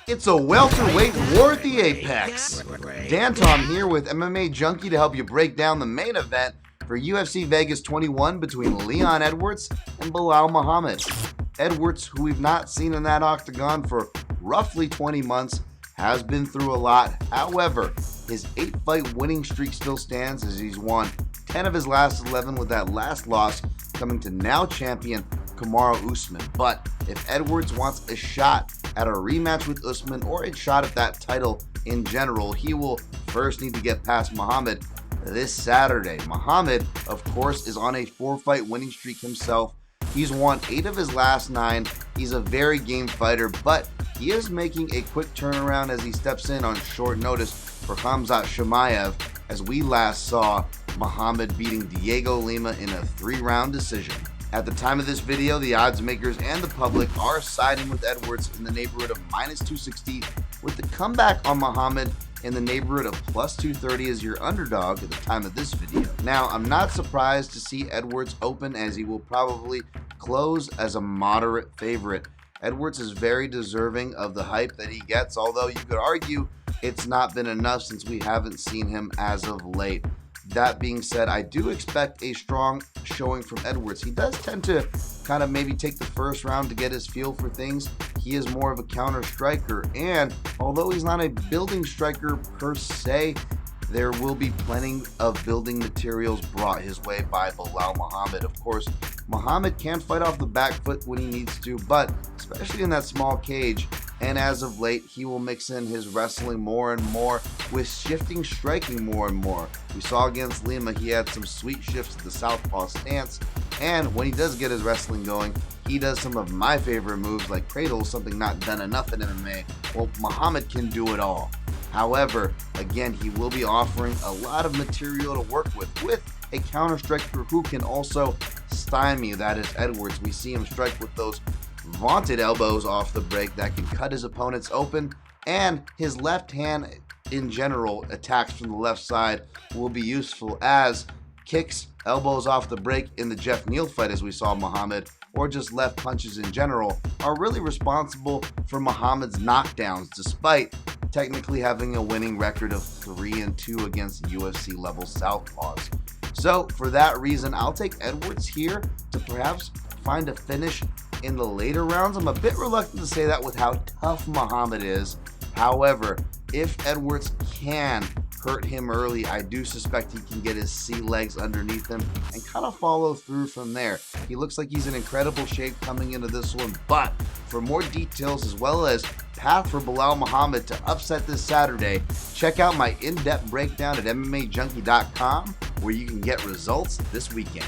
It's a welterweight war at the apex. Dan Tom here with MMA Junkie to help you break down the main event for UFC Vegas 21 between Leon Edwards and Belal Muhammad. Edwards, who we've not seen in that octagon for roughly 20 months, has been through a lot. However, his 8-fight winning streak still stands as he's won 10 of his last 11, with that last loss coming to now champion Kamaru Usman. But if Edwards wants a shot at a rematch with Usman or a shot at that title in general, he will first need to get past Muhammad this Saturday. Muhammad, of course, is on a 4-fight winning streak himself. He's won 8 of his last 9. He's a very game fighter, but he is making a quick turnaround as he steps in on short notice for Khamzat Chimaev, as we last saw Muhammad beating Diego Lima in a 3-round decision. At the time of this video, the odds makers and the public are siding with Edwards in the neighborhood of -260, with the comeback on Muhammad in the neighborhood of +230 as your underdog at the time of this video. Now, I'm not surprised to see Edwards open, as he will probably close as a moderate favorite. Edwards is very deserving of the hype that he gets, although you could argue it's not been enough since we haven't seen him as of late. That being said, I do expect a strong showing from Edwards. He does tend to kind of maybe take the first round to get his feel for things. He is more of a counter striker, and although he's not a building striker per se, there will be plenty of building materials brought his way by Belal Muhammad. Of course, Muhammad can fight off the back foot when he needs to, but especially in that small cage. And as of late, he will mix in his wrestling more and more with shifting striking more and more. We saw against Lima, he had some sweet shifts to the southpaw stance. And when he does get his wrestling going, he does some of my favorite moves like cradle, something not done enough in MMA. Well, Muhammad can do it all. However, again, he will be offering a lot of material to work with a counter striker who can also stymie. That is Edwards. We see him strike with those vaunted elbows off the break that can cut his opponents open, and his left hand in general, attacks from the left side, will be useful, as kicks, elbows off the break in the Jeff Neal fight, as we saw Muhammad, or just left punches in general, are really responsible for Muhammad's knockdowns, despite technically having a winning record of 3-2 against UFC level southpaws. So for that reason, I'll take Edwards here to perhaps find a finish in the later rounds. I'm a bit reluctant to say that with how tough Muhammad is. However, if Edwards can hurt him early, I do suspect he can get his sea legs underneath him and kind of follow through from there. He looks like he's in incredible shape coming into this one, but for more details as well as path for Belal Muhammad to upset this Saturday, check out my in-depth breakdown at MMAJunkie.com, where you can get results this weekend.